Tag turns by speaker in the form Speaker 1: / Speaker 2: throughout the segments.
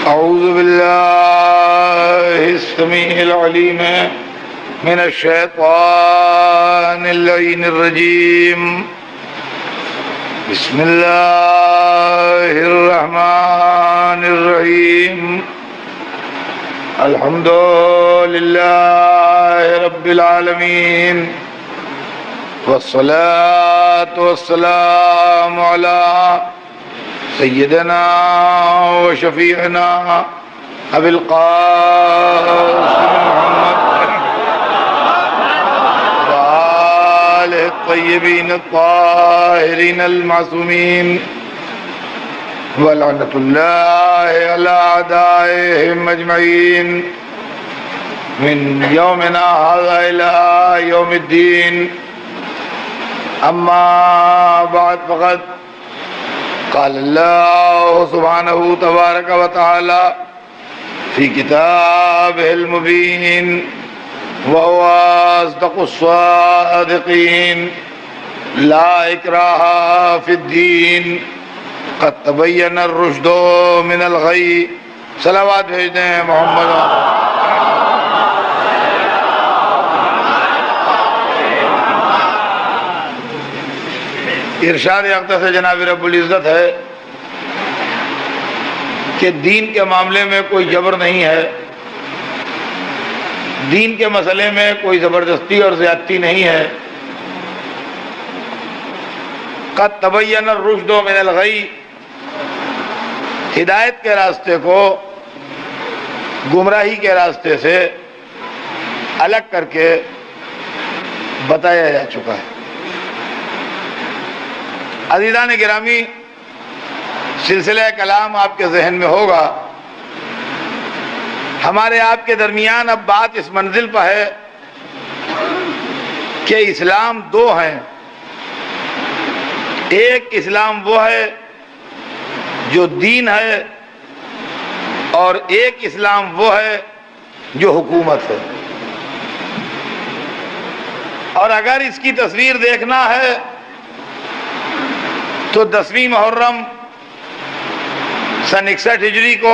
Speaker 1: أعوذ بالله السميع العليم من الشيطان اللعين الرجيم بسم الله الرحمن الرحيم الحمد لله رب العالمين والصلاة والسلام على سيدنا وشفيعنا أبي القاسم محمد وآله الطيبين الطاهرين المعصومين ولعنة الله على أعدائهم أجمعين من يومنا هذا إلى يوم الدين. أما بعد فقد قال الله سبحانه تبارك وتعالى في كتابه المبين وهو أصدق الصادقين لا إكراه في الدين قد تبين الرشد من الغي. صلوات بھیجتے ہیں محمد. ارشاد اقدس سے جناب رب العزت ہے کہ دین کے معاملے میں کوئی جبر نہیں ہے، دین کے مسئلے میں کوئی زبردستی اور زیادتی نہیں ہے. قد تبین الرشد من الغی، ہدایت کے راستے کو گمراہی کے راستے سے الگ کر کے بتایا جا چکا ہے. عزیزان گرامی، سلسلہ کلام آپ کے ذہن میں ہوگا. ہمارے آپ کے درمیان اب بات اس منزل پر ہے کہ اسلام دو ہیں. ایک اسلام وہ ہے جو دین ہے، اور ایک اسلام وہ ہے جو حکومت ہے. اور اگر اس کی تصویر دیکھنا ہے تو 10ویں محرم سن 61 ہجری کو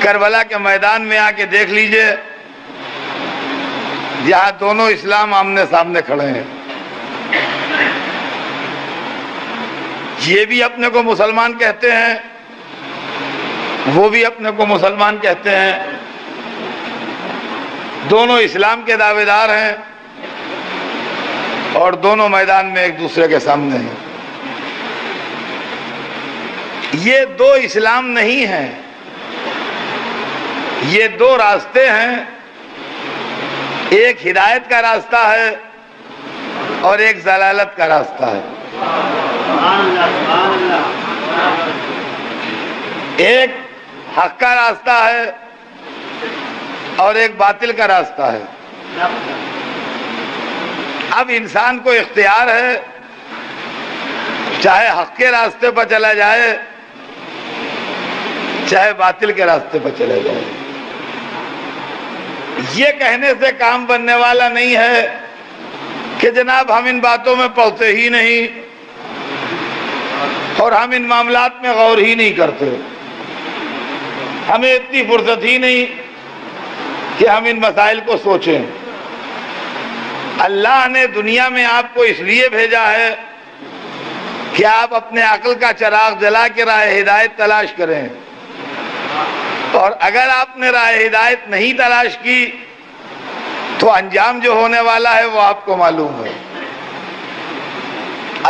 Speaker 1: کربلا کے میدان میں آ کے دیکھ لیجئے، جہاں دونوں اسلام آمنے سامنے کھڑے ہیں. یہ بھی اپنے کو مسلمان کہتے ہیں، وہ بھی اپنے کو مسلمان کہتے ہیں، دونوں اسلام کے دعوے دار ہیں اور دونوں میدان میں ایک دوسرے کے سامنے ہیں. یہ دو اسلام نہیں ہیں، یہ دو راستے ہیں. ایک ہدایت کا راستہ ہے اور ایک ضلالت کا راستہ ہے. ایک حق کا راستہ ہے اور ایک باطل کا راستہ ہے. اب انسان کو اختیار ہے، چاہے حق کے راستے پر چلا جائے چاہے باطل کے راستے پر چلا جائے. یہ کہنے سے کام بننے والا نہیں ہے کہ جناب ہم ان باتوں میں پڑھتے ہی نہیں اور ہم ان معاملات میں غور ہی نہیں کرتے، ہمیں اتنی فرصت ہی نہیں کہ ہم ان مسائل کو سوچیں. اللہ نے دنیا میں آپ کو اس لیے بھیجا ہے کہ آپ اپنے عقل کا چراغ جلا کے راہ ہدایت تلاش کریں، اور اگر آپ نے راہ ہدایت نہیں تلاش کی تو انجام جو ہونے والا ہے وہ آپ کو معلوم ہے.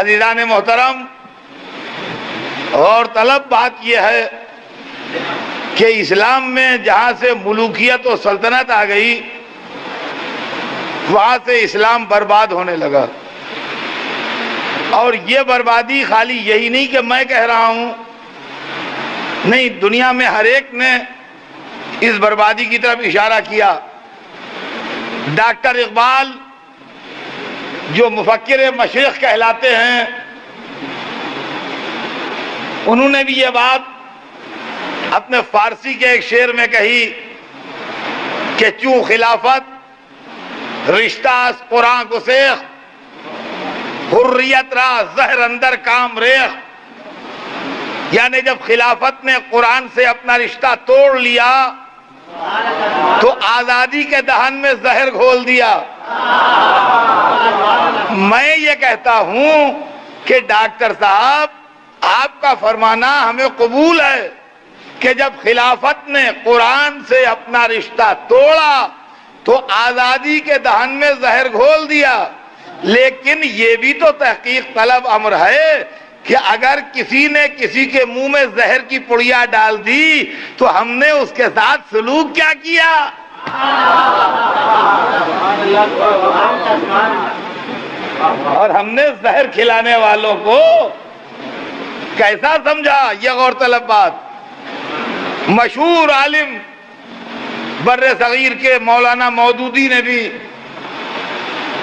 Speaker 1: عزیزان محترم، اور طلب بات یہ ہے کہ اسلام میں جہاں سے ملوکیت و سلطنت آ گئی وہاں سے اسلام برباد ہونے لگا. اور یہ بربادی خالی یہی نہیں کہ میں کہہ رہا ہوں، نہیں، دنیا میں ہر ایک نے اس بربادی کی طرف اشارہ کیا. ڈاکٹر اقبال جو مفکر مشرق کہلاتے ہیں، انہوں نے بھی یہ بات اپنے فارسی کے ایک شعر میں کہی کہ چوں خلافت رشتہ از قرآن کو سیخ، حریت را زہر اندر کام ریخ. یعنی جب خلافت نے قرآن سے اپنا رشتہ توڑ لیا تو آزادی کے دہن میں زہر گھول دیا۔ میں یہ کہتا ہوں کہ ڈاکٹر صاحب آپ کا فرمانا ہمیں قبول ہے کہ جب خلافت نے قرآن سے اپنا رشتہ توڑا تو آزادی کے دہن میں زہر گھول دیا، لیکن یہ بھی تو تحقیق طلب امر ہے کہ اگر کسی نے کسی کے منہ میں زہر کی پڑیا ڈال دی تو ہم نے اس کے ساتھ سلوک کیا کیا؟ اور ہم نے زہر کھلانے والوں کو کیسا سمجھا؟ یہ غور طلب بات۔ مشہور عالم بر صغیر کے مولانا مودودی نے بھی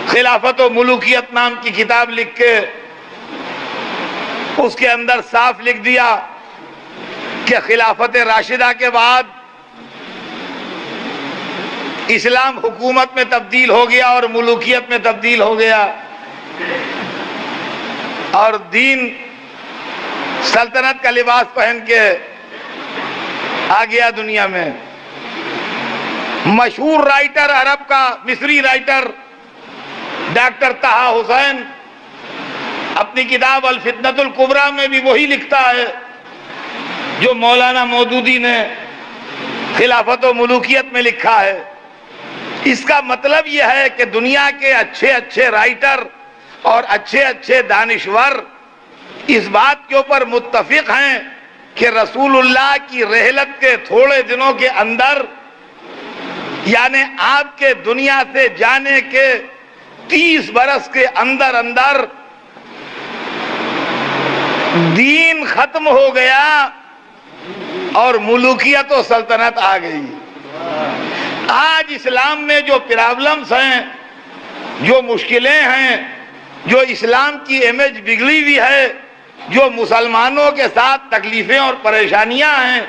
Speaker 1: خلافت و ملوکیت نام کی کتاب لکھ کے اس کے اندر صاف لکھ دیا کہ خلافت راشدہ کے بعد اسلام حکومت میں تبدیل ہو گیا اور ملوکیت میں تبدیل ہو گیا، اور دین سلطنت کا لباس پہن کے آ گیا دنیا میں۔ مشہور رائٹر عرب کا مصری رائٹر ڈاکٹر طہ حسین اپنی کتاب الفتنۃ الکبریٰ میں بھی وہی لکھتا ہے جو مولانا مودودی نے خلافت و ملوکیت میں لکھا ہے۔ اس کا مطلب یہ ہے کہ دنیا کے اچھے اچھے رائٹر اور اچھے اچھے دانشور اس بات کے اوپر متفق ہیں کہ رسول اللہ کی رحلت کے تھوڑے دنوں کے اندر، یعنی آپ کے دنیا سے جانے کے 30 برس کے اندر اندر دین ختم ہو گیا اور ملوکیت و سلطنت آ گئی۔ آج اسلام میں جو پرابلمز ہیں، جو مشکلیں ہیں، جو اسلام کی امیج بگڑی ہوئی ہے، جو مسلمانوں کے ساتھ تکلیفیں اور پریشانیاں ہیں،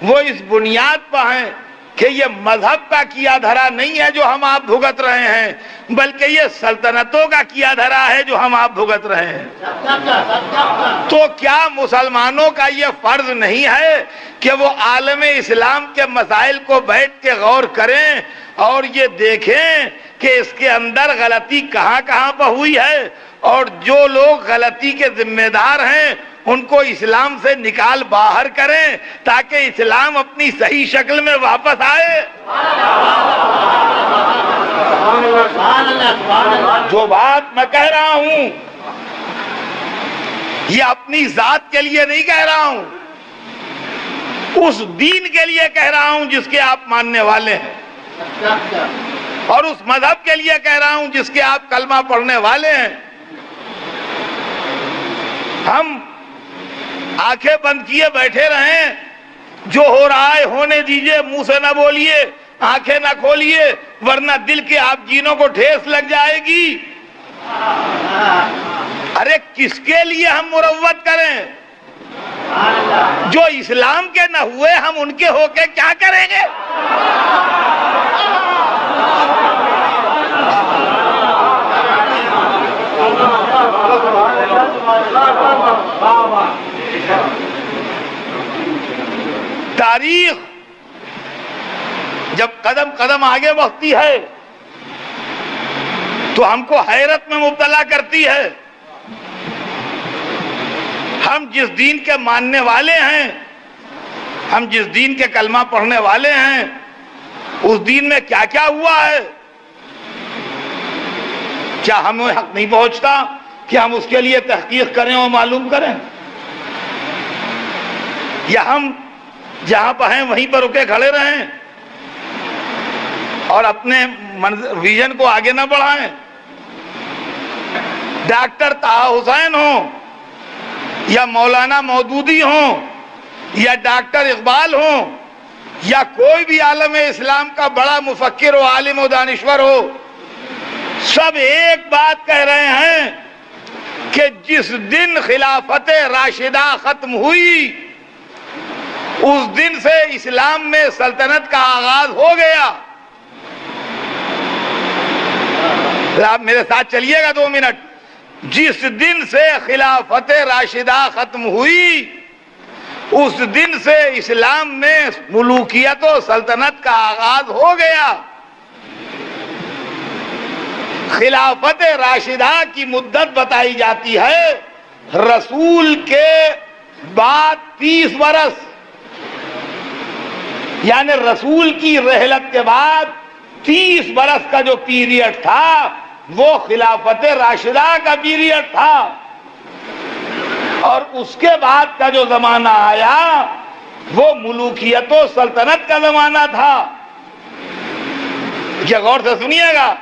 Speaker 1: وہ اس بنیاد پر ہیں کہ یہ مذہب کا کیا دھرا نہیں ہے جو ہم آپ بھگت رہے ہیں، بلکہ یہ سلطنتوں کا کیا دھرا ہے جو ہم آپ بھگت رہے ہیں۔ تو کیا مسلمانوں کا یہ فرض نہیں ہے کہ وہ عالم اسلام کے مسائل کو بیٹھ کے غور کریں اور یہ دیکھیں کہ اس کے اندر غلطی کہاں کہاں پر ہوئی ہے، اور جو لوگ غلطی کے ذمہ دار ہیں ان کو اسلام سے نکال باہر کریں تاکہ اسلام اپنی صحیح شکل میں واپس آئے؟ جو بات میں کہہ رہا ہوں یہ اپنی ذات کے لیے نہیں کہہ رہا ہوں، اس دین کے لیے کہہ رہا ہوں جس کے آپ ماننے والے ہیں، اور اس مذہب کے لیے کہہ رہا ہوں جس کے آپ کلمہ پڑھنے والے ہیں۔ ہم آنکھیں بند کیے بیٹھے رہیں، جو ہو رہا ہے ہونے دیجئے، منہ سے نہ بولیے، آنکھیں نہ کھولیے، ورنہ دل کے آپ جینوں کو ٹھیس لگ جائے گی۔ ارے کس کے لیے ہم مروت کریں؟ جو اسلام کے نہ ہوئے ہم ان کے ہو کے کیا کریں گے؟ تاریخ جب قدم قدم آگے بڑھتی ہے تو ہم کو حیرت میں مبتلا کرتی ہے۔ ہم جس دین کے ماننے والے ہیں، ہم جس دین کے کلمہ پڑھنے والے ہیں، اس دین میں کیا کیا ہوا ہے؟ کیا ہمیں حق نہیں پہنچتا کہ ہم اس کے لیے تحقیق کریں اور معلوم کریں؟ یا ہم جہاں پر ہیں وہیں پر رکے کھڑے رہیں اور اپنے ویژن کو آگے نہ بڑھائیں؟ ڈاکٹر طہ حسین ہوں یا مولانا مودودی ہوں یا ڈاکٹر اقبال ہوں یا کوئی بھی عالم اسلام کا بڑا مفکر و عالم و دانشور ہو، سب ایک بات کہہ رہے ہیں کہ جس دن خلافت راشدہ ختم ہوئی اس دن سے اسلام میں سلطنت کا آغاز ہو گیا۔ آپ میرے ساتھ چلیے گا 2 منٹ۔ جس دن سے خلافت راشدہ ختم ہوئی اس دن سے اسلام میں ملوکیت و سلطنت کا آغاز ہو گیا۔ خلافت راشدہ کی مدت بتائی جاتی ہے رسول کے بعد 30 برس، یعنی رسول کی رحلت کے بعد 30 برس کا جو پیریڈ تھا وہ خلافت راشدہ کا پیریڈ تھا، اور اس کے بعد کا جو زمانہ آیا وہ ملوکیت و سلطنت کا زمانہ تھا۔ یہ غور سے سنیے گا،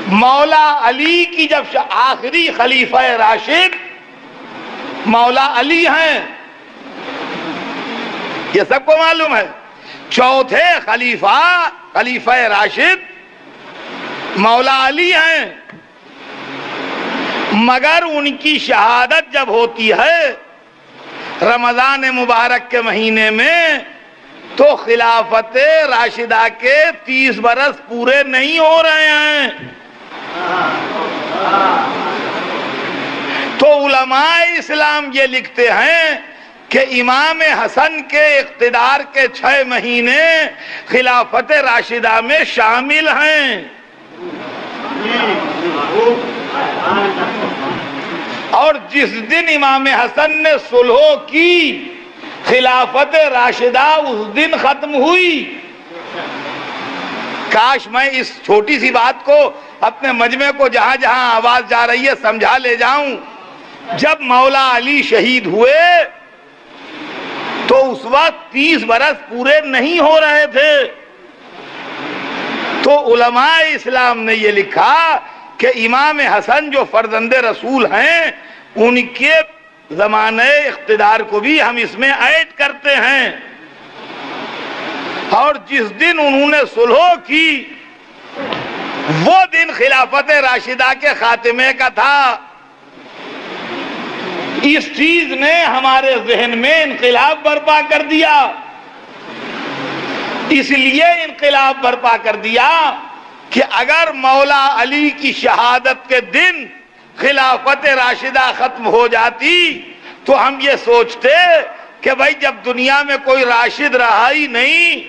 Speaker 1: مولا علی کی جب آخری خلیفہ راشد مولا علی ہیں، یہ سب کو معلوم ہے، چوتھے خلیفہ راشد مولا علی ہیں، مگر ان کی شہادت جب ہوتی ہے رمضان مبارک کے مہینے میں تو خلافت راشدہ کے 30 برس پورے نہیں ہو رہے ہیں۔ تو علماء اسلام یہ لکھتے ہیں کہ امام حسن کے اقتدار کے 6 مہینے خلافت راشدہ میں شامل ہیں، اور جس دن امام حسن نے صلح کی خلافت راشدہ اس دن ختم ہوئی۔ کاش میں اس چھوٹی سی بات کو اپنے مجمع کو جہاں جہاں آواز جا رہی ہے سمجھا لے جاؤں۔ جب مولا علی شہید ہوئے تو اس وقت 30 برس پورے نہیں ہو رہے تھے، تو علماء اسلام نے یہ لکھا کہ امام حسن جو فرزند رسول ہیں ان کے زمانے اقتدار کو بھی ہم اس میں ایڈ کرتے ہیں، اور جس دن انہوں نے صلح کی وہ دن خلافت راشدہ کے خاتمے کا تھا۔ اس چیز نے ہمارے ذہن میں انقلاب برپا کر دیا، اس لیے انقلاب برپا کر دیا کہ اگر مولا علی کی شہادت کے دن خلافت راشدہ ختم ہو جاتی تو ہم یہ سوچتے کہ بھائی جب دنیا میں کوئی راشد رہا ہی نہیں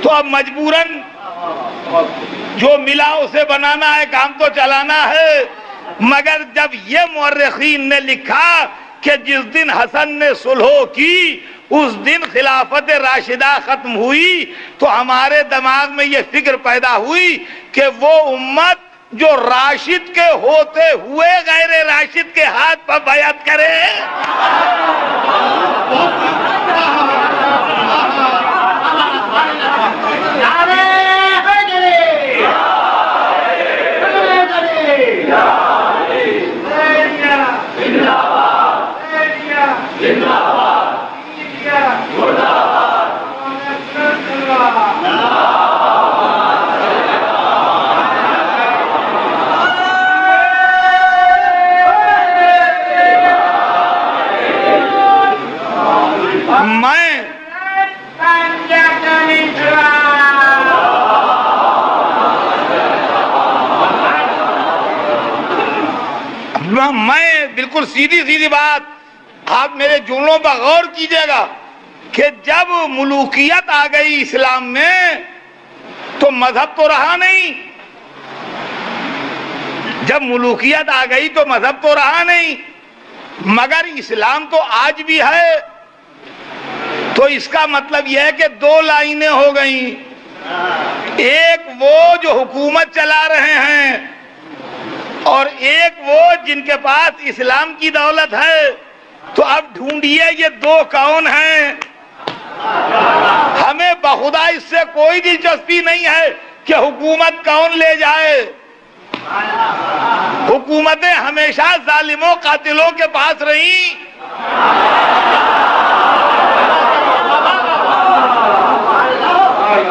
Speaker 1: تو اب مجبوراً جو ملا اسے بنانا ہے، کام تو چلانا ہے۔ مگر جب یہ مورخین نے لکھا کہ جس دن حسن نے صلح کی اس دن خلافت راشدہ ختم ہوئی تو ہمارے دماغ میں یہ فکر پیدا ہوئی کہ وہ امت جو راشد کے ہوتے ہوئے غیر راشد کے ہاتھ پر بیعت کرے۔ میں بالکل سیدھی بات آپ میرے جملوں پر غور کیجئے گا کہ جب ملوکیت آ گئی اسلام میں تو مذہب تو رہا نہیں، جب ملوکیت آ گئی تو مذہب تو رہا نہیں، مگر اسلام تو آج بھی ہے۔ تو اس کا مطلب یہ ہے کہ 2 لائنیں ہو گئیں، ایک وہ جو حکومت چلا رہے ہیں اور ایک وہ جن کے پاس اسلام کی دولت ہے۔ تو اب ڈھونڈیے یہ 2 کون ہیں؟ ہمیں بخدا اس سے کوئی دلچسپی نہیں ہے کہ حکومت کون لے جائے، حکومتیں ہمیشہ ظالموں قاتلوں کے پاس رہیں۔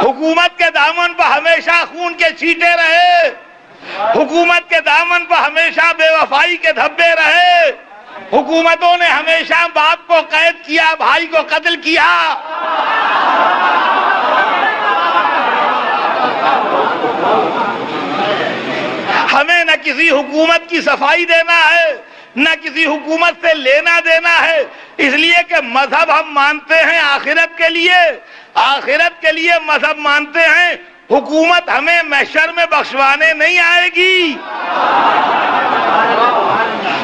Speaker 1: حکومت کے دامن پر ہمیشہ خون کے چھینٹے رہے، حکومت کے دامن پر ہمیشہ بے وفائی کے دھبے رہے، حکومتوں نے ہمیشہ باپ کو قید کیا، بھائی کو قتل کیا۔ ہمیں نہ کسی حکومت کی صفائی دینا ہے، نہ کسی حکومت سے لینا دینا ہے، اس لیے کہ مذہب ہم مانتے ہیں آخرت کے لیے، آخرت کے لیے مذہب مانتے ہیں، حکومت ہمیں محشر میں بخشوانے نہیں آئے گی،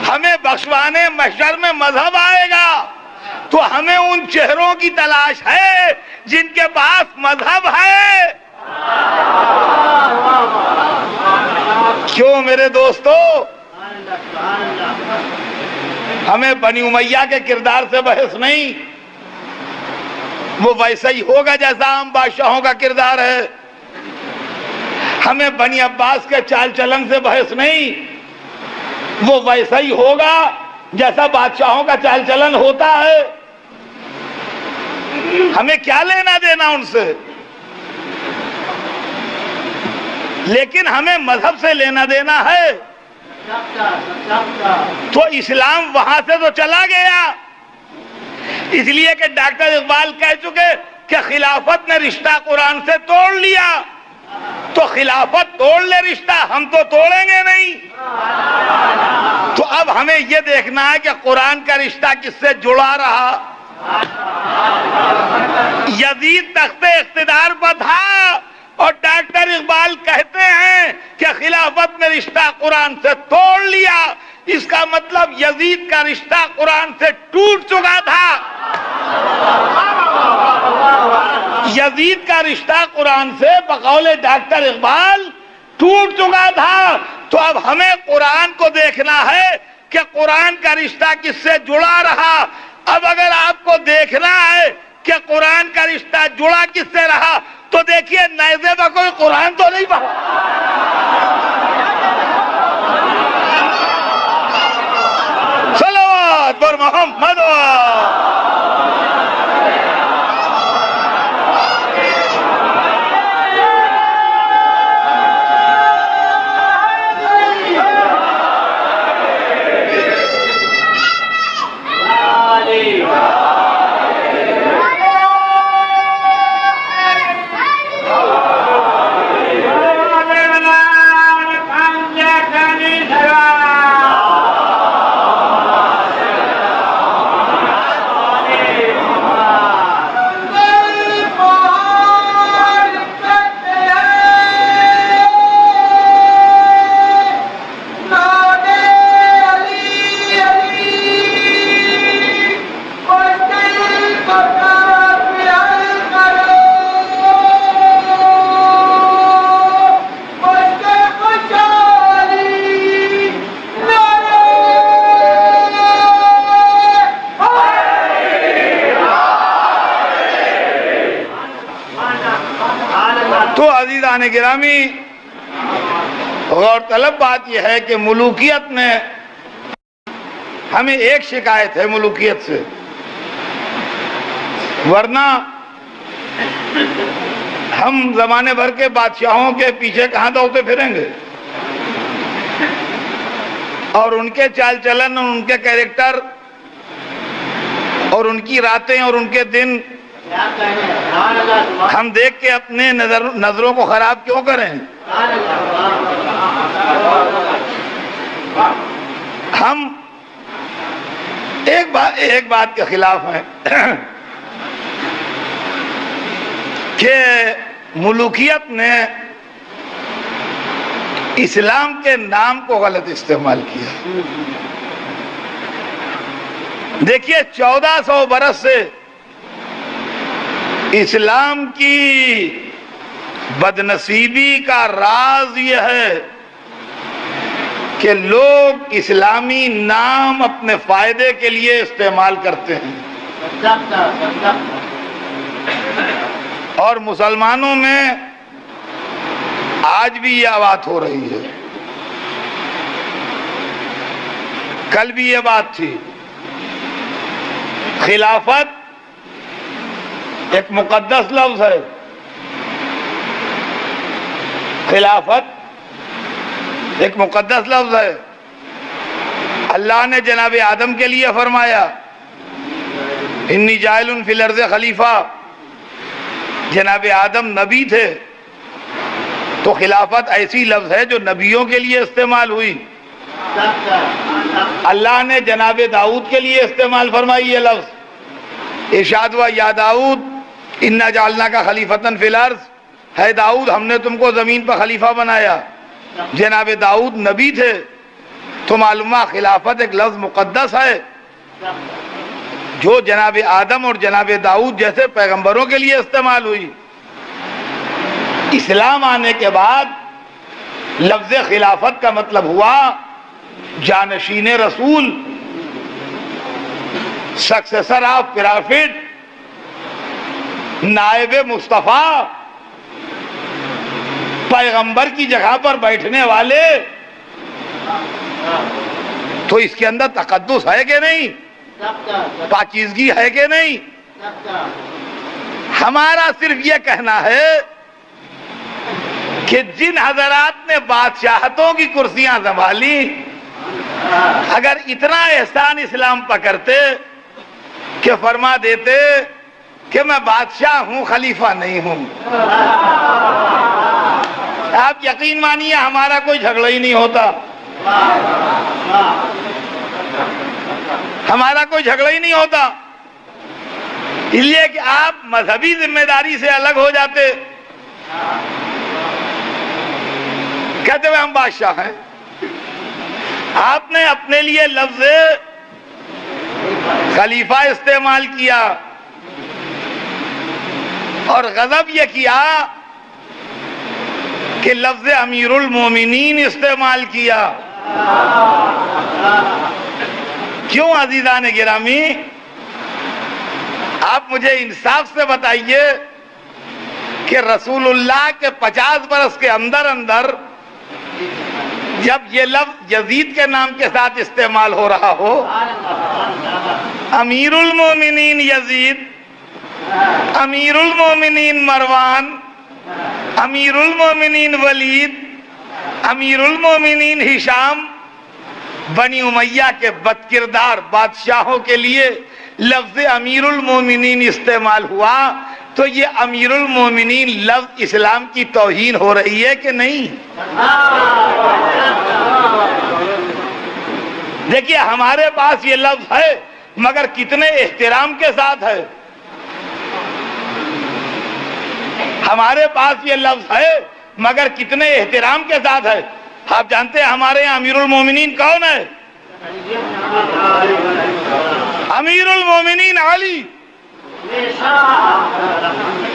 Speaker 1: ہمیں بخشوانے محشر میں مذہب آئے گا۔ تو ہمیں ان چہروں کی تلاش ہے جن کے پاس مذہب ہے۔ کیوں میرے دوستو؟ ہمیں بنی امیہ کے کردار سے بحث نہیں، وہ ویسا ہی ہوگا جیسا عام بادشاہوں کا کردار ہے۔ ہمیں بنی عباس کے چال چلن سے بحث نہیں، وہ ویسا ہی ہوگا جیسا بادشاہوں کا چال چلن ہوتا ہے۔ ہمیں کیا لینا دینا ان سے؟ لیکن ہمیں مذہب سے لینا دینا ہے۔ تو اسلام وہاں سے تو چلا گیا، اس لیے کہ ڈاکٹر اقبال کہہ چکے کہ خلافت نے رشتہ قرآن سے توڑ لیا، تو خلافت توڑ لے رشتہ، ہم تو توڑیں گے نہیں۔ تو اب ہمیں یہ دیکھنا ہے کہ قرآن کا رشتہ کس سے جڑا رہا۔ یزید تخت اقتدار پر تھا اور ڈاکٹر اقبال کہتے ہیں کہ خلافت نے رشتہ قرآن سے توڑ لیا، اس کا مطلب یزید کا رشتہ قرآن سے ٹوٹ چکا تھا۔ یزید کا رشتہ قرآن سے بقول ڈاکٹر اقبال ٹوٹ چکا تھا۔ تو اب ہمیں قرآن کو دیکھنا ہے کہ قرآن کا رشتہ کس سے جڑا رہا۔ اب اگر آپ کو دیکھنا ہے کہ قرآن کا رشتہ جڑا کس سے رہا تو دیکھیے نیزے پر کوئی قرآن تو نہیں پڑھا۔ صلوات پر محمد۔ تو عزیزان گرامی، غور طلب بات یہ ہے کہ ملوکیت نے ہمیں ایک شکایت ہے ملوکیت سے، ورنہ ہم زمانے بھر کے بادشاہوں کے پیچھے کہاں دوڑتے پھریں گے، اور ان کے چال چلن اور ان کے کیریکٹر اور ان کی راتیں اور ان کے دن ہم دیکھ کے اپنے نظروں کو خراب کیوں کریں؟ ہم ایک بات کے خلاف ہیں کہ ملوکیت نے اسلام کے نام کو غلط استعمال کیا۔ دیکھیے 1400 برس سے اسلام کی بدنصیبی کا راز یہ ہے کہ لوگ اسلامی نام اپنے فائدے کے لیے استعمال کرتے ہیں، اور مسلمانوں میں آج بھی یہ بات ہو رہی ہے، کل بھی یہ بات تھی۔ خلافت ایک مقدس لفظ ہے، خلافت ایک مقدس لفظ ہے۔ اللہ نے جناب آدم کے لیے فرمایا انی جاعل فی الارض خلیفہ، جناب آدم نبی تھے تو خلافت ایسی لفظ ہے جو نبیوں کے لیے استعمال ہوئی. اللہ نے جناب داؤد کے لیے استعمال فرمائی یہ لفظ. ارشاد ہوا یا داؤد انا جعلناک خلیفتن فی الارض، ہے داؤد ہم نے تم کو زمین پر خلیفہ بنایا. جناب داؤد نبی تھے تو معلومہ خلافت ایک لفظ مقدس ہے جو جناب آدم اور جناب داؤد جیسے پیغمبروں کے لیے استعمال ہوئی. اسلام آنے کے بعد لفظ خلافت کا مطلب ہوا جانشین رسول، سکسیسر آف پرافٹ، نائب مصطفیٰ، پیغمبر کی جگہ پر بیٹھنے والے. تو اس کے اندر تقدس ہے کہ نہیں، پاکیزگی ہے کہ نہیں؟ ہمارا صرف یہ کہنا ہے کہ جن حضرات نے بادشاہتوں کی کرسیاں سنبھالی اگر اتنا احسان اسلام پر کرتے کہ فرما دیتے کہ میں بادشاہ ہوں خلیفہ نہیں ہوں، آپ یقین مانیے ہمارا کوئی جھگڑا ہی نہیں ہوتا، ہمارا کوئی جھگڑا ہی نہیں ہوتا. اس لیے کہ آپ مذہبی ذمہ داری سے الگ ہو جاتے، کہتے ہوئے ہم بادشاہ ہیں. آپ نے اپنے لیے لفظ خلیفہ استعمال کیا اور غضب یہ کیا کہ لفظ امیر المومنین استعمال کیا. کیوں عزیزان گرامی؟ آپ مجھے انصاف سے بتائیے کہ رسول اللہ کے 50 برس کے اندر جب یہ لفظ یزید کے نام کے ساتھ استعمال ہو رہا ہو، امیر المومنین یزید، امیر المومنین مروان، امیر المومنین ولید، امیر المومنین ہشام، بنی امیہ کے بد کردار بادشاہوں کے لیے لفظ امیر المومنین استعمال ہوا، تو یہ امیر المومنین لفظ اسلام کی توہین ہو رہی ہے کہ نہیں؟ دیکھیے ہمارے پاس یہ لفظ ہے مگر کتنے احترام کے ساتھ ہے. ہمارے پاس یہ لفظ ہے مگر کتنے احترام کے ساتھ ہے. آپ جانتے ہیں ہمارے یہاں امیر المومنین کون ہے؟ امیر المومنین علی،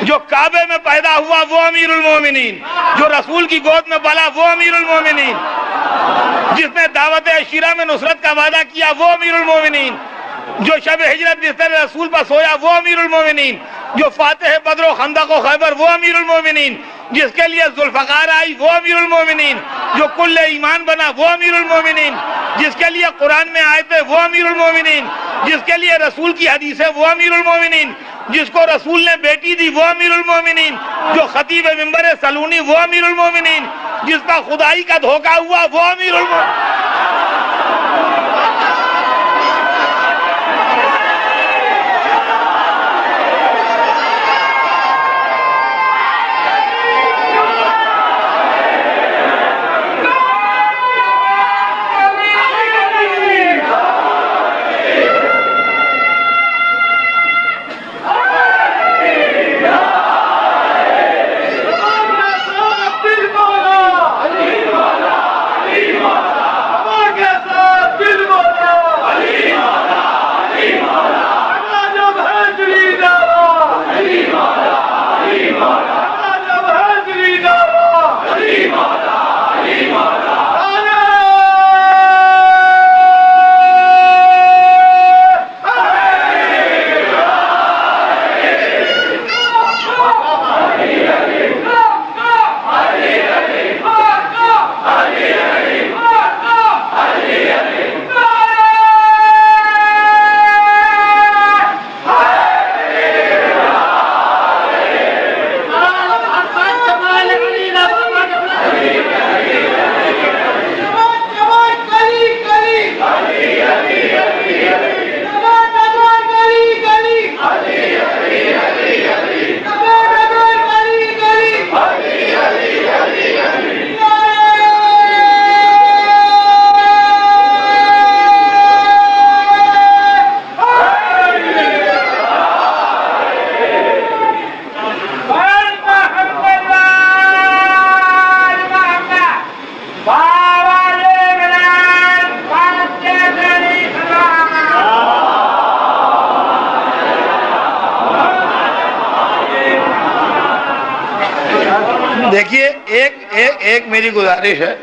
Speaker 1: جو کعبے میں پیدا ہوا وہ امیر المومنین، جو رسول کی گود میں پلا وہ امیر المومنین، جس نے دعوت عشیرہ میں نصرت کا وعدہ کیا وہ امیر المومنین، جو شب ہجرت بستر رسول پر سویا وہ امیر المومنین، جو فاتح بدر و خندق و خیبر وہ امیر المومنین، جس کے لیے ذوالفقار آئی وہ امیر المومنین، جو کل ایمان بنا وہ امیر المومنین، جس کے لیے قرآن میں آیتیں وہ امیر المومنین، جس کے لیے رسول کی حدیثیں وہ امیر المومنین، جس کو رسول نے بیٹی دی وہ امیر المومنین، جو خطیب منبر سلونی وہ امیر المومنین، جس پر خدائی کا دھوکہ ہوا وہ امیر المومنین. دیکھیے ایک میری گزارش ہے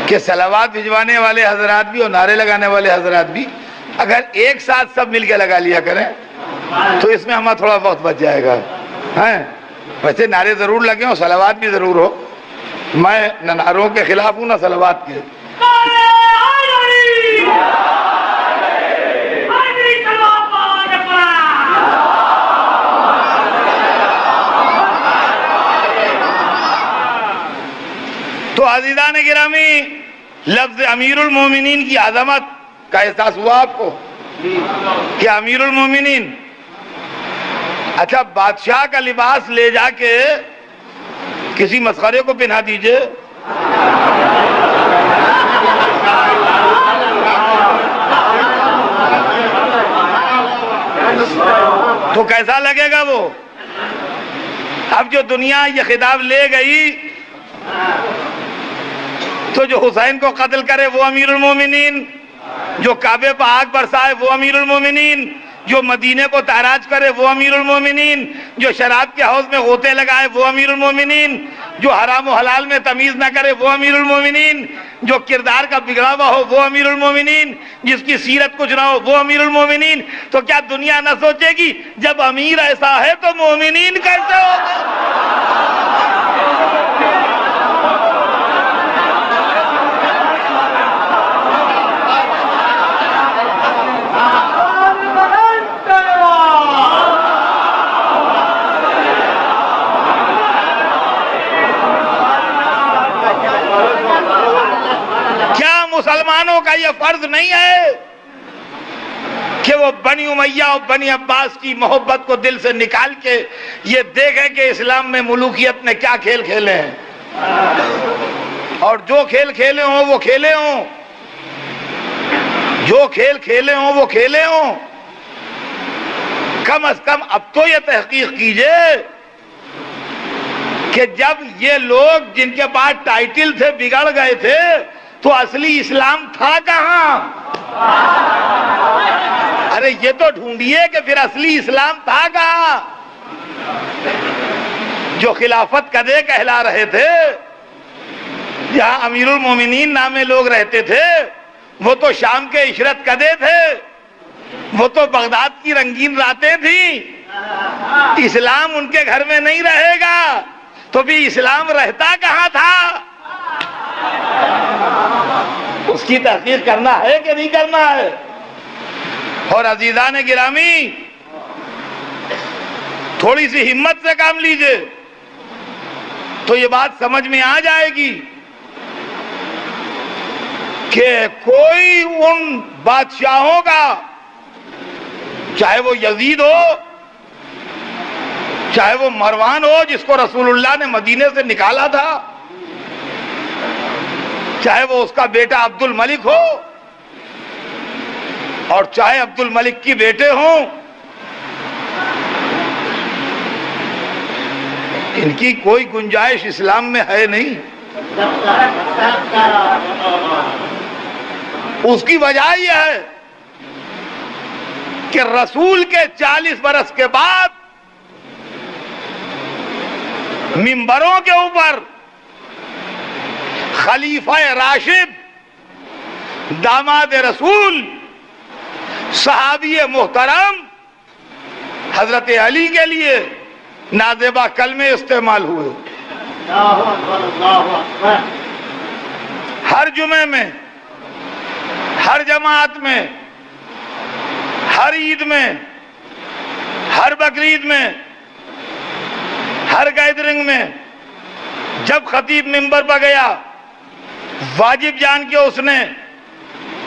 Speaker 1: کہ صلوات بھجوانے والے حضرات بھی اور نعرے لگانے والے حضرات بھی اگر ایک ساتھ سب مل کے لگا لیا کریں تو اس میں ہمارا تھوڑا وقت بچ جائے گا. ویسے نعرے ضرور لگے ہوں، صلوات بھی ضرور ہو. میں نہ نعروں کے خلاف ہوں نہ صلوات کے. تو عزیزان گرامی، لفظ امیر المومنین کی عظمت کا احساس ہوا آپ کو کہ امیر المومنین. اچھا، بادشاہ کا لباس لے جا کے کسی مسخرے کو پہنا دیجئے، تو کیسا لگے گا وہ؟ اب جو دنیا یہ خطاب لے گئی تو جو حسین کو قتل کرے وہ امیر المومنین، جو کعبے پر آگ برسائے وہ امیر المومنین، جو مدینے کو تاراج کرے وہ امیر المومنین، جو شراب کے حوض میں غوطے لگائے وہ امیر المومنین، جو حرام و حلال میں تمیز نہ کرے وہ امیر المومنین، جو کردار کا بگڑا ہوا ہو وہ امیر المومنین، جس کی سیرت کچھ نہ ہو وہ امیر المومنین. تو کیا دنیا نہ سوچے گی جب امیر ایسا ہے تو مومنین کیسے ہوگا؟ مسلمانوں کا یہ فرض نہیں ہے کہ وہ بنی امیہ اور بنی عباس کی محبت کو دل سے نکال کے یہ دیکھیں کہ اسلام میں ملوکیت نے کیا کھیل کھیلے ہیں، اور جو کھیل کھیلے ہوں وہ کھیلے ہوں، جو کھیل کھیلے ہوں وہ کھیلے ہوں. کم از کم اب تو یہ تحقیق کیجئے کہ جب یہ لوگ جن کے پاس ٹائٹل تھے بگڑ گئے تھے تو اصلی اسلام تھا کہاں؟ ارے یہ تو ڈھونڈیے کہ پھر اصلی اسلام تھا کہاں؟ جو خلافت کدے کہلا رہے تھے، جہاں امیر المومنین نامے لوگ رہتے تھے، وہ تو شام کے عشرت کدے تھے، وہ تو بغداد کی رنگین راتیں تھیں. اسلام ان کے گھر میں نہیں رہے گا تو بھی اسلام رہتا کہاں تھا؟ اس کی تحقیق کرنا ہے کہ نہیں کرنا ہے؟ اور عزیزان گرامی، تھوڑی سی ہمت سے کام لیجئے تو یہ بات سمجھ میں آ جائے گی کہ کوئی ان بادشاہوں کا، چاہے وہ یزید ہو، چاہے وہ مروان ہو جس کو رسول اللہ نے مدینے سے نکالا تھا، چاہے وہ اس کا بیٹا عبد الملک ہو، اور چاہے عبد الملک کی بیٹے ہوں، ان کی کوئی گنجائش اسلام میں ہے نہیں. اس کی وجہ یہ ہے کہ رسول کے 40 برس کے بعد منبروں کے اوپر خلیفہ راشد، داماد رسول، صحابی محترم حضرت علی کے لیے نازیبہ کلمے استعمال ہوئے. ہر جمعے میں، ہر جماعت میں، ہر عید میں، ہر بقرعید میں، ہر گیدرنگ میں جب خطیب منبر پر گیا، واجب جان کے اس نے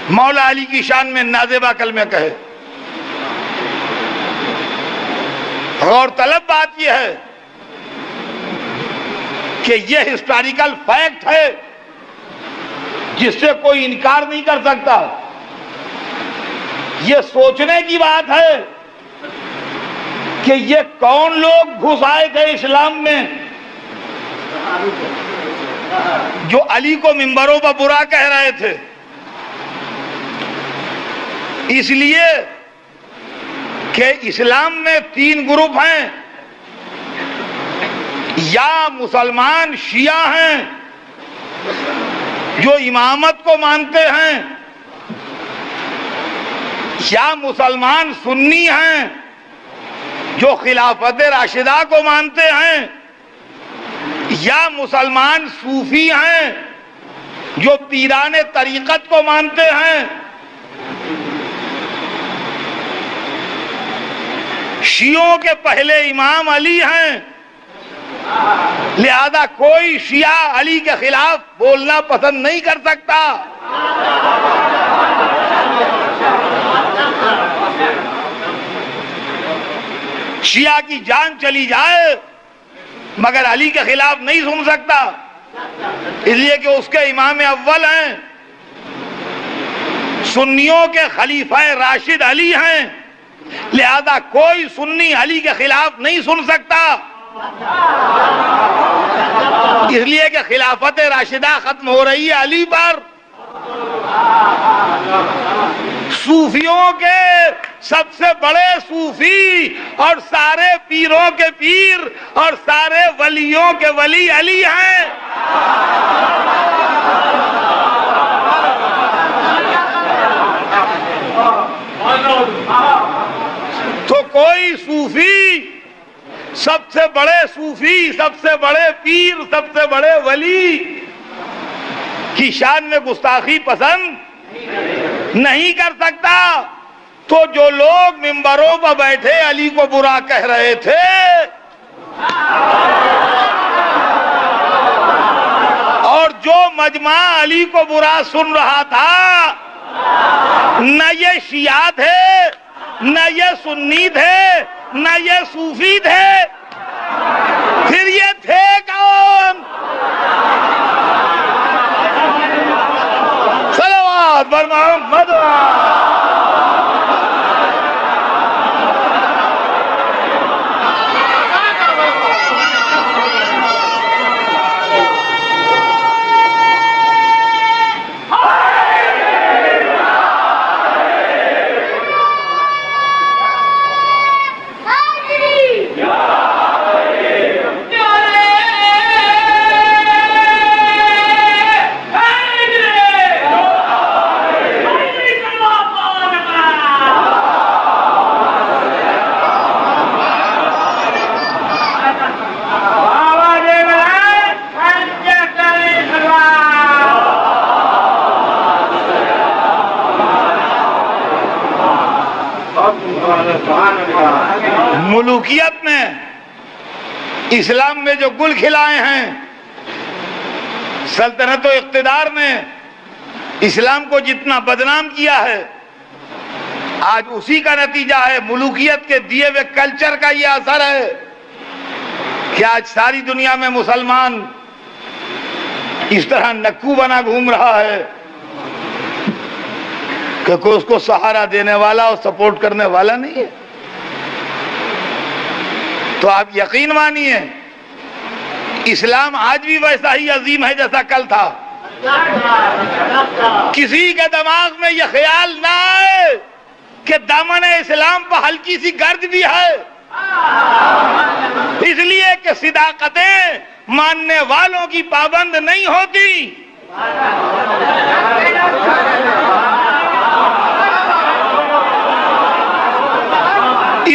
Speaker 1: مولا علی کی شان میں نازیبہ کلمے کہے. غور طلب بات یہ ہے کہ یہ ہسٹوریکل فیکٹ ہے جس سے کوئی انکار نہیں کر سکتا. یہ سوچنے کی بات ہے کہ یہ کون لوگ گھس آئے تھے اسلام میں جو علی کو منبروں پر برا کہہ رہے تھے. اس لیے کہ اسلام میں 3 گروپ ہیں. یا مسلمان شیعہ ہیں جو امامت کو مانتے ہیں، یا مسلمان سنی ہیں جو خلافت راشدہ کو مانتے ہیں، یا مسلمان صوفی ہیں جو پیران طریقت کو مانتے ہیں۔ شیعوں کے پہلے امام علی ہیں، لہذا کوئی شیعہ علی کے خلاف بولنا پسند نہیں کر سکتا۔ شیعہ کی جان چلی جائے مگر علی کے خلاف نہیں سن سکتا، اس لیے کہ اس کے امام اول ہیں، سنیوں کے خلیفہ راشد علی ہیں، لہذا کوئی سنی علی کے خلاف نہیں سن سکتا، اس لیے کہ خلافت راشدہ ختم ہو رہی ہے علی پر۔ صوفیوں کے سب سے بڑے صوفی اور سارے پیروں کے پیر اور سارے ولیوں کے ولی علی ہیں۔ تو کوئی صوفی، سب سے بڑے صوفی، سب سے بڑے پیر، سب سے بڑے ولی کی شان میں گستاخی پسند نہیں کر سکتا۔ تو جو لوگ ممبروں پر بیٹھے علی کو برا کہہ رہے تھے، اور جو مجمع علی کو برا سن رہا تھا، نہ یہ شیعہ تھے، نہ یہ سنی تھے، نہ یہ صوفی تھے، پھر یہ تھے کون؟ صلوات بر محمد۔ ملوکیت نے اسلام میں جو گل کھلائے ہیں، سلطنت و اقتدار نے اسلام کو جتنا بدنام کیا ہے، آج اسی کا نتیجہ ہے، ملوکیت کے دیے ہوئے کلچر کا یہ اثر ہے کہ آج ساری دنیا میں مسلمان اس طرح نکو بنا گھوم رہا ہے کہ کوئی اس کو سہارا دینے والا اور سپورٹ کرنے والا نہیں ہے۔ تو آپ یقین مانیے اسلام آج بھی ویسا ہی عظیم ہے جیسا کل تھا۔ کسی کے دماغ میں یہ خیال نہ آئے کہ دامن اسلام پر ہلکی سی گرد بھی ہے، اس لیے کہ صداقتیں ماننے والوں کی پابند نہیں ہوتی۔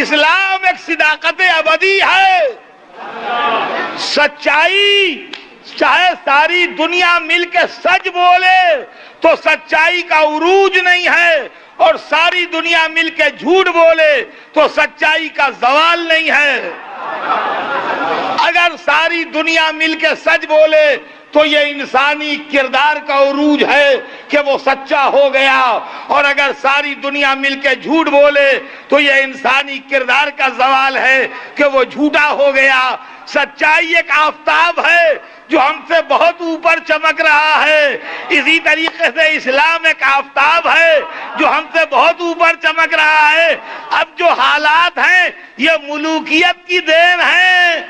Speaker 1: اسلام ایک صداقت ابدی ہے۔ سچائی چاہے ساری دنیا مل کے سچ بولے تو سچائی کا عروج نہیں ہے، اور ساری دنیا مل کے جھوٹ بولے تو سچائی کا زوال نہیں ہے۔ اگر ساری دنیا مل کے سچ بولے تو یہ انسانی کردار کا عروج ہے کہ وہ سچا ہو گیا، اور اگر ساری دنیا مل کے جھوٹ بولے تو یہ انسانی کردار کا زوال ہے کہ وہ جھوٹا ہو گیا۔ سچائی ایک آفتاب ہے جو ہم سے بہت اوپر چمک رہا ہے، اسی طریقے سے اسلام ایک آفتاب ہے جو ہم سے بہت اوپر چمک رہا ہے۔ اب جو حالات ہیں یہ ملوکیت کی دین ہے۔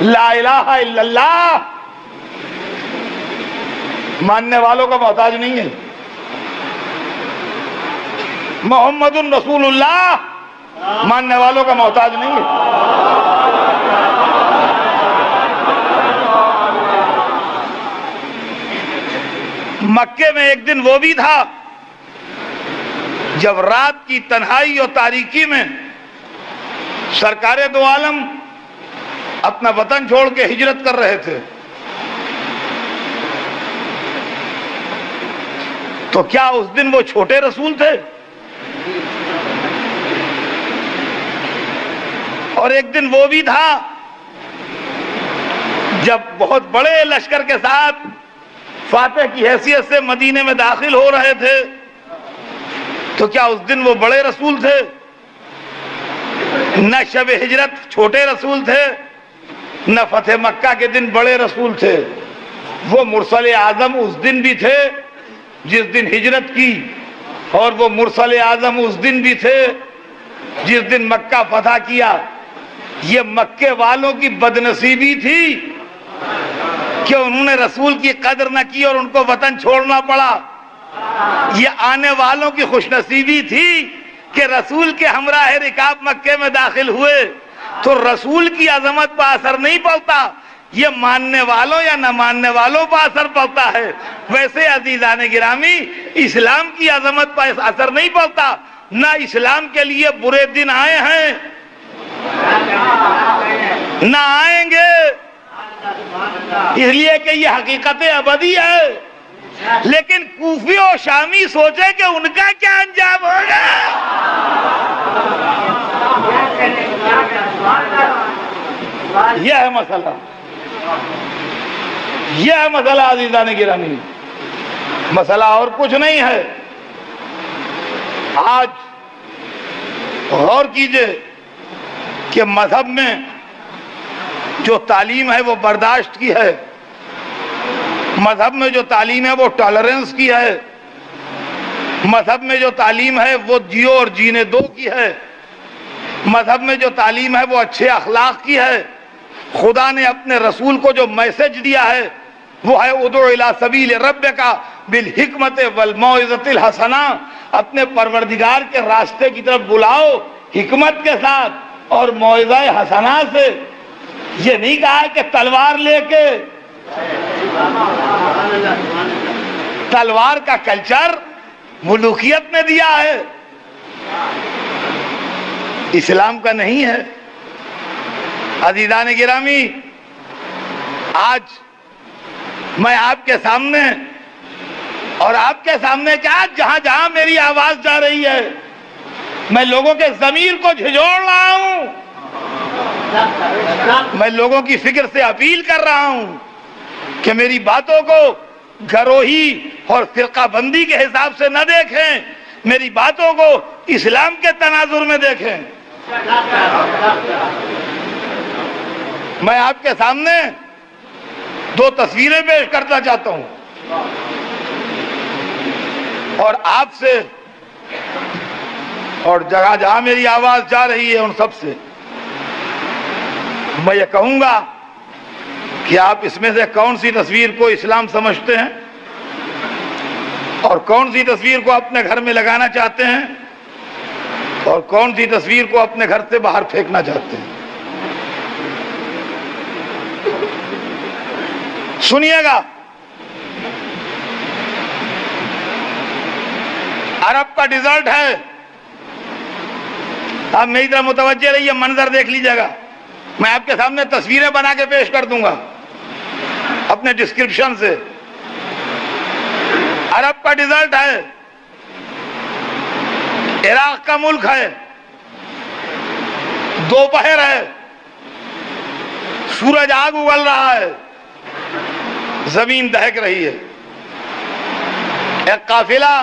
Speaker 1: لا الہ الا اللہ ماننے والوں کا محتاج نہیں ہے، محمد رسول اللہ ماننے والوں کا محتاج نہیں ہے۔ مکے میں ایک دن وہ بھی تھا جب رات کی تنہائی اور تاریکی میں سرکار دو عالم اپنا وطن چھوڑ کے ہجرت کر رہے تھے، تو کیا اس دن وہ چھوٹے رسول تھے؟ اور ایک دن وہ بھی تھا جب بہت بڑے لشکر کے ساتھ فاتح کی حیثیت سے مدینے میں داخل ہو رہے تھے، تو کیا اس دن وہ بڑے رسول تھے؟ نہ شب ہجرت چھوٹے رسول تھے، نہ فتح مکہ کے دن بڑے رسول تھے۔ وہ مرسل اعظم اس دن بھی تھے جس دن ہجرت کی، اور وہ مرسل اعظم اس دن بھی تھے جس دن مکہ فتح کیا۔ یہ مکے والوں کی بدنصیبی تھی کہ انہوں نے رسول کی قدر نہ کی اور ان کو وطن چھوڑنا پڑا۔ یہ آنے والوں کی خوش نصیبی تھی کہ رسول کے ہمراہ رکاب مکے میں داخل ہوئے، تو رسول کی عظمت پر اثر نہیں پڑتا، یہ ماننے والوں یا نہ ماننے والوں پر اثر پڑتا ہے۔ ویسے عزیزان گرامی، اسلام کی عظمت پر اثر نہیں پڑتا، نہ اسلام کے لیے برے دن آئے ہیں نہ آئیں گے، اس لیے کہ یہ حقیقت ابدی ہے۔ لیکن کوفی اور شامی سوچے کہ ان کا کیا انجام ہوگا۔ یہ ہے مسئلہ، یہ ہے مسئلہ عزیزان گرامی، مسئلہ اور کچھ نہیں ہے۔ آج غور کیجئے کہ مذہب میں جو تعلیم ہے وہ برداشت کی ہے، مذہب میں جو تعلیم ہے وہ ٹالرنس کی ہے، مذہب میں جو تعلیم ہے وہ جیو اور جینے دو کی ہے، مذہب میں جو تعلیم ہے وہ اچھے اخلاق کی ہے۔ خدا نے اپنے رسول کو جو میسج دیا ہے وہ ہے ادعو الی سبیل ربک بالحکمت والموعظۃ الحسنہ، اپنے پروردگار کے راستے کی طرف بلاؤ حکمت کے ساتھ اور موعظہ حسنہ سے۔ یہ نہیں کہا کہ تلوار لے کے، تلوار کا کلچر ملوکیت نے دیا ہے، اسلام کا نہیں ہے۔ عزیزان گرامی، آج میں آپ کے سامنے اور آپ کے سامنے کیا جہاں جہاں میری آواز جا رہی ہے، میں لوگوں کے ضمیر کو جھنجھوڑ رہا ہوں، میں لوگوں کی فکر سے اپیل کر رہا ہوں کہ میری باتوں کو گروہی اور فرقہ بندی کے حساب سے نہ دیکھیں، میری باتوں کو اسلام کے تناظر میں دیکھیں۔ میں آپ کے سامنے دو تصویریں پیش کرنا چاہتا ہوں اور آپ سے اور جگہ جہاں میری آواز جا رہی ہے ان سب سے میں یہ کہوں گا کہ آپ اس میں سے کون سی تصویر کو اسلام سمجھتے ہیں اور کون سی تصویر کو اپنے گھر میں لگانا چاہتے ہیں اور کون سی تصویر کو اپنے گھر سے باہر پھینکنا چاہتے ہیں۔ سنیے گا، عرب کا ڈیزرٹ ہے، آپ میری طرف متوجہ رہیے، منظر دیکھ لیجیے گا، میں آپ کے سامنے تصویریں بنا کے پیش کر دوں گا اپنے ڈسکرپشن سے۔ عرب کا ڈیزرٹ ہے، عراق کا ملک ہے، دوپہر ہے، سورج آگ اگل رہا ہے، زمین دہک رہی ہے، ایک قافلہ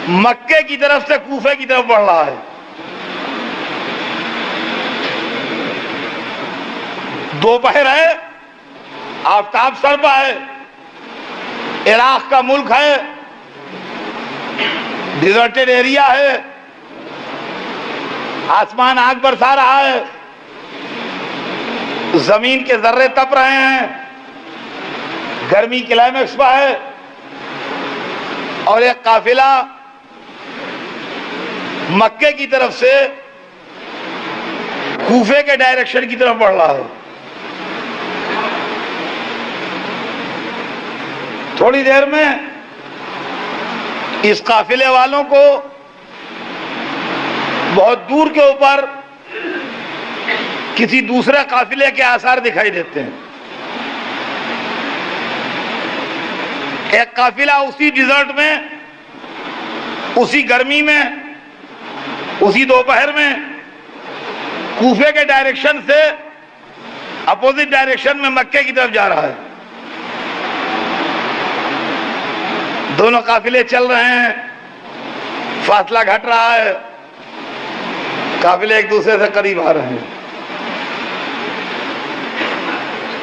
Speaker 1: مکے کی طرف سے کوفے کی طرف بڑھ رہا ہے، دوپہر ہے، آفتاب سرپا ہے، عراق کا ملک ہے، ڈیزرٹڈ ایریا ہے، آسمان آگ برسا رہا ہے، زمین کے ذرے تپ رہے ہیں، گرمی کلائمیکس پہ ہے، اور ایک قافلہ مکے کی طرف سے کوفے کے ڈائریکشن کی طرف بڑھ رہا ہے. تھوڑی دیر میں اس قافلے والوں کو بہت دور کے اوپر کسی دوسرے قافلے کے آثار دکھائی دیتے ہیں. ایک قافلہ اسی ڈیزرٹ میں، اسی گرمی میں، اسی دوپہر میں کوفے کے ڈائریکشن سے اپوزٹ ڈائریکشن میں مکے کی طرف جا رہا ہے. دونوں قافلے چل رہے ہیں، فاصلہ گھٹ رہا ہے، قافلے ایک دوسرے سے قریب آ رہے ہیں.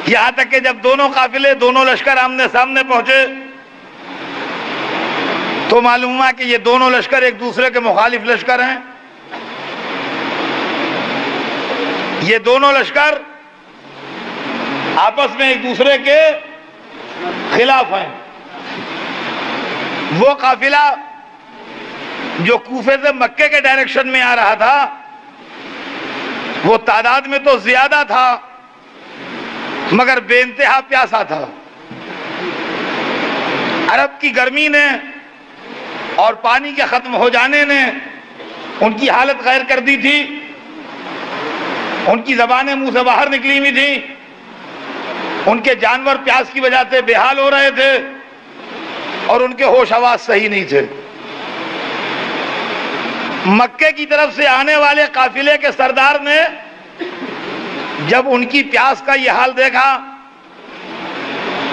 Speaker 1: یہاں تک کہ جب دونوں قافلے، دونوں لشکر آمنے سامنے پہنچے تو معلوم ہوا کہ یہ دونوں لشکر ایک دوسرے کے مخالف لشکر ہیں. یہ دونوں لشکر آپس میں ایک دوسرے کے خلاف ہیں. وہ قافلہ جو کوفے سے مکے کے ڈائریکشن میں آ رہا تھا وہ تعداد میں تو زیادہ تھا مگر بے انتہا پیاسا تھا. عرب کی گرمی نے اور پانی کے ختم ہو جانے نے ان کی حالت غیر کر دی تھی. ان کی زبانیں منہ سے باہر نکلی ہوئی تھیں. ان کے جانور پیاس کی وجہ سے بے حال ہو رہے تھے اور ان کے ہوش حواس صحیح نہیں تھے. مکے کی طرف سے آنے والے قافلے کے سردار نے جب ان کی پیاس کا یہ حال دیکھا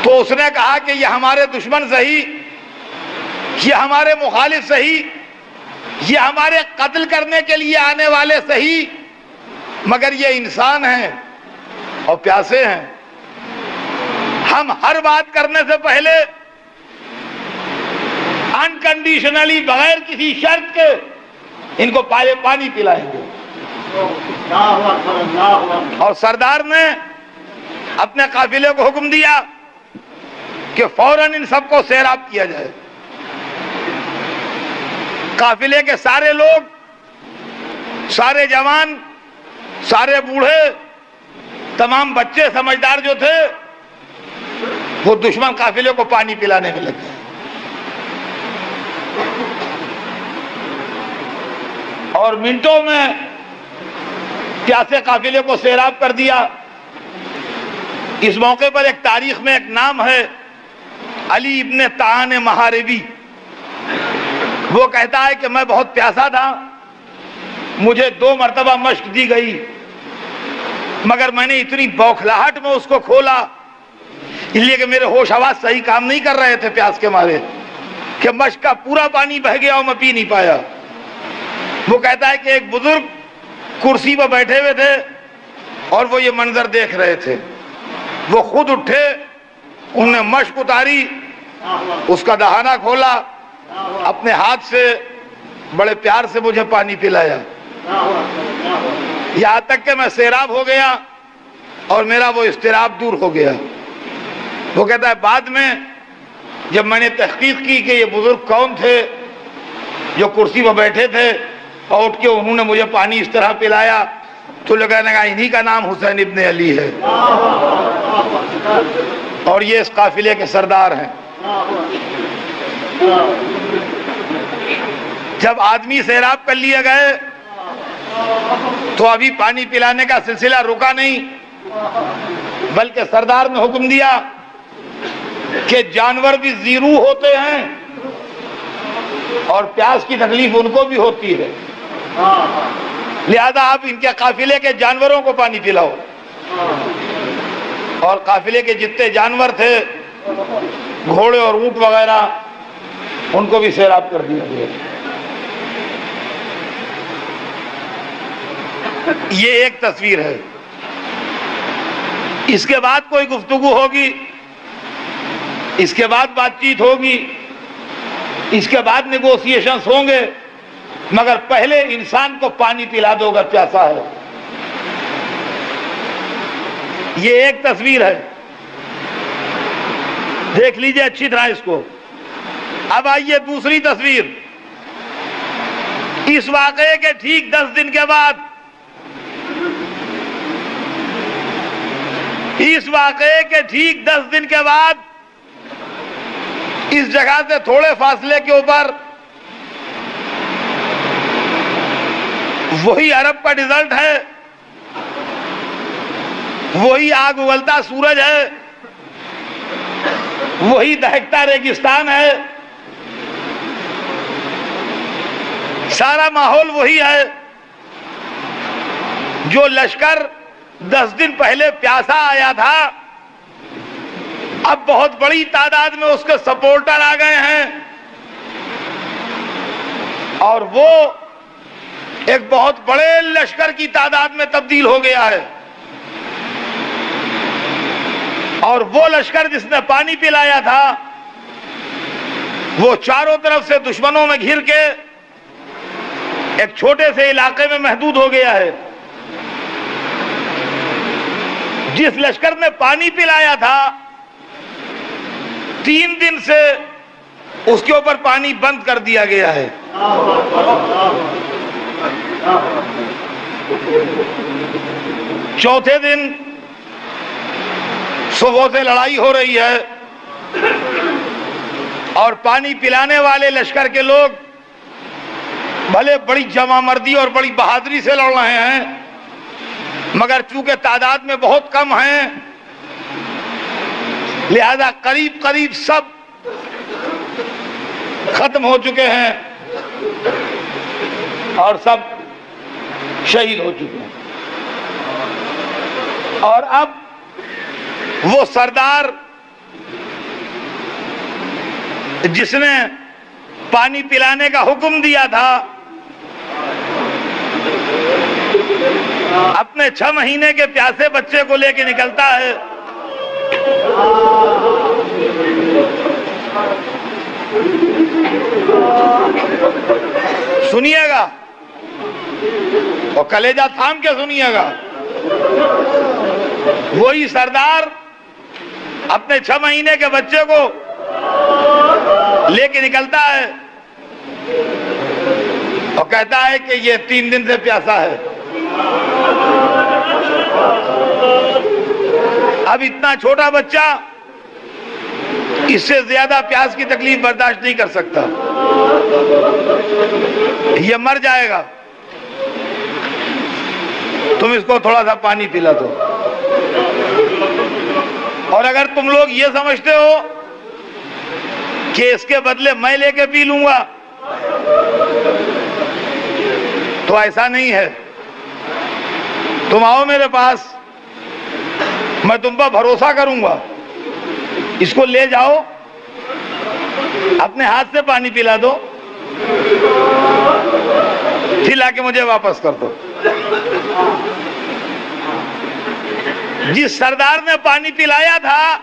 Speaker 1: تو اس نے کہا کہ یہ ہمارے دشمن صحیح، یہ ہمارے مخالف صحیح، یہ ہمارے قتل کرنے کے لیے آنے والے صحیح، مگر یہ انسان ہیں اور پیاسے ہیں. ہم ہر بات کرنے سے پہلے انکنڈیشنلی بغیر کسی شرط کے ان کو پانی پلائیں گے. اور سردار نے اپنے قافلے کو حکم دیا کہ فوراً ان سب کو سیراب کیا جائے. قافلے کے سارے لوگ، سارے جوان، سارے بوڑھے، تمام بچے سمجھدار جو تھے وہ دشمن قافلے کو پانی پلانے میں لگے. اور منٹوں میں پیاسے قافلے کو سیراب کر دیا. اس موقع پر ایک تاریخ میں ایک نام ہے علی ابن طعان محاربی. وہ کہتا ہے کہ میں بہت پیاسا تھا، مجھے 2 مرتبہ مشق دی گئی مگر میں نے اتنی بوکھلاہٹ میں اس کو کھولا اس لیے کہ میرے ہوش حواس صحیح کام نہیں کر رہے تھے پیاس کے مارے کہ مشق کا پورا پانی بہہ گیا اور میں پی نہیں پایا. وہ کہتا ہے کہ ایک بزرگ کرسی پر بیٹھے ہوئے تھے اور وہ یہ منظر دیکھ رہے تھے. وہ خود اٹھے، انہوں نے مشق اتاری، اس کا دہانہ کھولا، اپنے ہاتھ سے بڑے پیار سے مجھے پانی پلایا، یہاں تک کہ میں سیراب ہو گیا اور میرا وہ اضطراب دور ہو گیا. وہ کہتا ہے بعد میں جب میں نے تحقیق کی کہ یہ بزرگ کون تھے جو کرسی پر بیٹھے تھے اور اٹھ کے انہوں نے مجھے پانی اس طرح پلایا تو لگا انہی کا نام حسین ابن علی ہے اور یہ اس قافلے کے سردار ہیں. جب آدمی سیراب کر لیے گئے تو ابھی پانی پلانے کا سلسلہ رکا نہیں، بلکہ سردار نے حکم دیا کہ جانور بھی زیرو ہوتے ہیں اور پیاس کی تکلیف ان کو بھی ہوتی ہے، لہذا آپ ان کے قافلے کے جانوروں کو پانی پلاؤ. اور قافلے کے جتنے جانور تھے، گھوڑے اور اونٹ وغیرہ، ان کو بھی سیراب کر دیا گیا. یہ ایک تصویر ہے. اس کے بعد کوئی گفتگو ہوگی، اس کے بعد بات چیت ہوگی، اس کے بعد نیگوسیشنز ہوں گے، مگر پہلے انسان کو پانی پلا دو اگر پیاسا ہے. یہ ایک تصویر ہے، دیکھ لیجئے اچھی طرح اس کو. اب آئیے دوسری تصویر. اس واقعے کے ٹھیک 10 دن کے بعد اس جگہ سے تھوڑے فاصلے کے اوپر وہی عرب کا ڈیزرٹ ہے، وہی آگ اگلتا سورج ہے، وہی دہکتا ریگستان ہے، سارا ماحول وہی ہے۔ جو لشکر 10 دن پہلے پیاسا آیا تھا، اب بہت بڑی تعداد میں اس کے سپورٹر آ گئے ہیں، اور وہ ایک بہت بڑے لشکر کی تعداد میں تبدیل ہو گیا ہے۔ اور وہ لشکر جس نے پانی پلایا تھا، وہ چاروں طرف سے دشمنوں میں گھر کے ایک چھوٹے سے علاقے میں محدود ہو گیا ہے۔ جس لشکر نے پانی پلایا تھا، 3 دن سے اس کے اوپر پانی بند کر دیا گیا ہے۔ چوتھے دن صبح سے لڑائی ہو رہی ہے، اور پانی پلانے والے لشکر کے لوگ بھلے بڑی جمع مردی اور بڑی بہادری سے لڑ رہے ہیں، مگر چونکہ تعداد میں بہت کم ہیں، لہذا قریب قریب سب ختم ہو چکے ہیں اور سب شہید ہو چکے ہیں۔ اور اب وہ سردار جس نے پانی پلانے کا حکم دیا تھا، اپنے 6 مہینے کے پیاسے بچے کو لے کے نکلتا ہے۔ سنیے گا اور کلیجہ تھام کے سنیے گا۔ وہی سردار اپنے 6 مہینے کے بچے کو لے کے نکلتا ہے اور کہتا ہے کہ یہ 3 دن سے پیاسا ہے۔ اب اتنا چھوٹا بچہ اس سے زیادہ پیاس کی تکلیف برداشت نہیں کر سکتا، یہ مر جائے گا، تم اس کو تھوڑا سا پانی پلا دو۔ اور اگر تم لوگ یہ سمجھتے ہو کہ اس کے بدلے میں لے کے پی لوں گا، تو ایسا نہیں ہے۔ تم آؤ میرے پاس، میں تم پر بھروسہ کروں گا، اس کو لے جاؤ، اپنے ہاتھ سے پانی پلا دو، پھر لا کے مجھے واپس کر دو۔ جس سردار نے پانی پلایا تھا،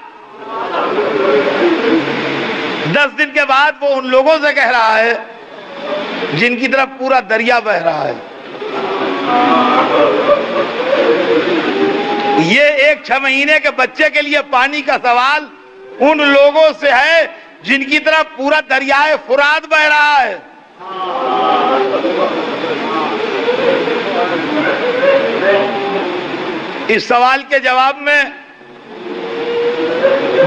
Speaker 1: 10 دن کے بعد وہ ان لوگوں سے کہہ رہا ہے جن کی طرف پورا دریا بہہ رہا ہے، یہ ایک 6 مہینے کے بچے کے لیے پانی کا سوال ان لوگوں سے ہے جن کی طرف پورا دریائے فرات بہہ رہا ہے۔ اس سوال کے جواب میں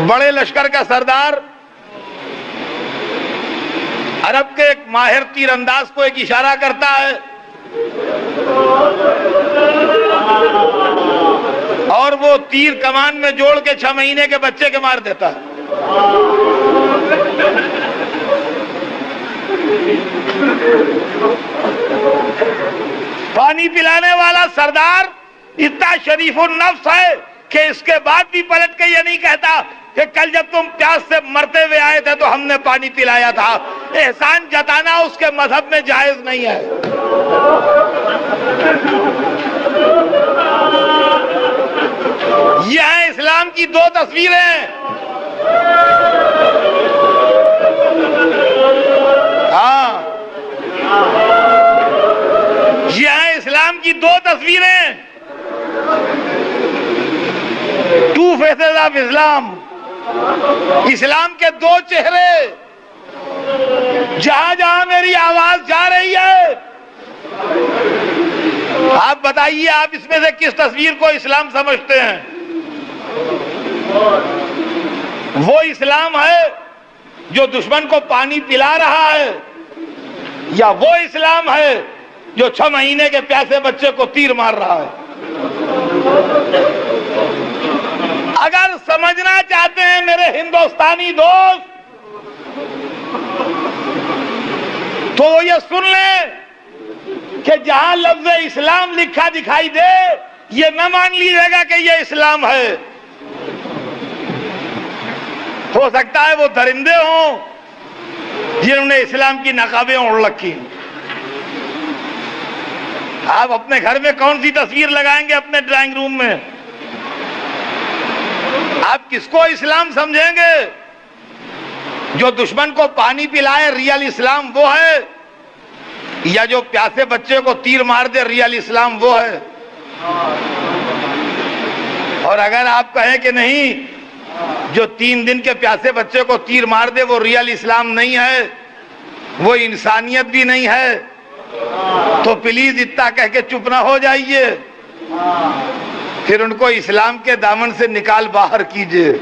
Speaker 1: بڑے لشکر کا سردار عرب کے ایک ماہر تیر انداز کو ایک اشارہ کرتا ہے، اور وہ تیر کمان میں جوڑ کے 6 مہینے کے بچے کے مار دیتا ہے۔ پانی پلانے والا سردار اتنا شریف النفس ہے کہ اس کے بعد بھی پلٹ کے یہ نہیں کہتا کہ کل جب تم پیاس سے مرتے ہوئے آئے تھے تو ہم نے پانی پلایا تھا۔ احسان جتانا اس کے مذہب میں جائز نہیں ہے۔ یہ ہیں اسلام کی 2 تصویریں۔ ہاں، یہ ہیں اسلام کی 2 تصویریں، 2 faces of اسلام، اسلام کے 2 چہرے۔ جہاں جہاں میری آواز جا رہی ہے، آپ بتائیے آپ اس میں سے کس تصویر کو اسلام سمجھتے ہیں؟ وہ اسلام ہے جو دشمن کو پانی پلا رہا ہے، یا وہ اسلام ہے جو 6 مہینے کے پیاسے بچے کو تیر مار رہا ہے؟ اگر سمجھنا چاہتے ہیں میرے ہندوستانی دوست تو وہ یہ سن لیں کہ جہاں لفظ اسلام لکھا دکھائی دے یہ نہ مان لیجیے گا کہ یہ اسلام ہے۔ ہو سکتا ہے وہ درندے ہوں جنہوں نے اسلام کی نقابیں اوڑھ رکھی۔ آپ اپنے گھر میں کون سی تصویر لگائیں گے اپنے ڈرائنگ روم میں؟ آپ کس کو اسلام سمجھیں گے؟ جو دشمن کو پانی پلائے ریئل اسلام وہ ہے، یا جو پیاسے بچے کو تیر مار دے ریئل اسلام وہ ہے؟ اور اگر آپ کہیں کہ نہیں، جو 3 دن کے پیاسے بچے کو تیر مار دے وہ ریئل اسلام نہیں ہے، وہ انسانیت بھی نہیں ہے، تو پلیز اتنا کہہ کے چپ نہ ہو جائیے، پھر ان کو اسلام کے دامن سے نکال باہر کیجئے۔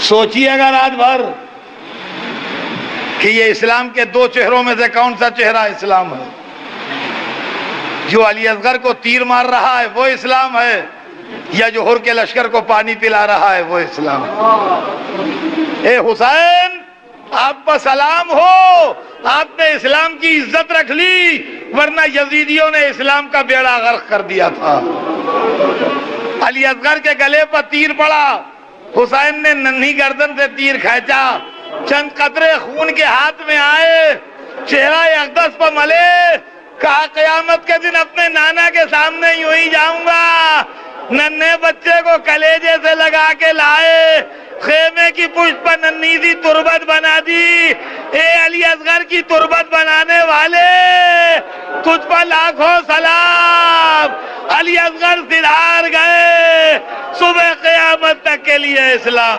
Speaker 1: سوچیے گا رات بھر کہ یہ اسلام کے 2 چہروں میں سے کون سا چہرہ اسلام ہے؟ جو علی اصغر کو تیر مار رہا ہے وہ اسلام ہے، یا جو ہر کے لشکر کو پانی پلا رہا ہے وہ اسلام ہے؟ اے حسین، آپ پر سلام ہو، آپ نے اسلام کی عزت رکھ لی، ورنہ یزیدیوں نے اسلام کا بیڑا غرق کر دیا تھا۔ علی اصغر کے گلے پر تیر پڑا، حسین نے ننھی گردن سے تیر کھینچا، چند قطرے خون کے ہاتھ میں آئے، چہرہ اقدس پر ملے، کہا قیامت کے دن اپنے نانا کے سامنے یوں ہی جاؤں گا۔ ننھے بچے کو کلیجے سے لگا کے لائے، خیمے کی پشت پر ننھی سی تربت بنا دی۔ اے علی اصغر کی تربت بنانے والے، تجھ پر لاکھوں سلام، علی اصغر سدھار گئے، صبح قیامت تک کے لیے اسلام۔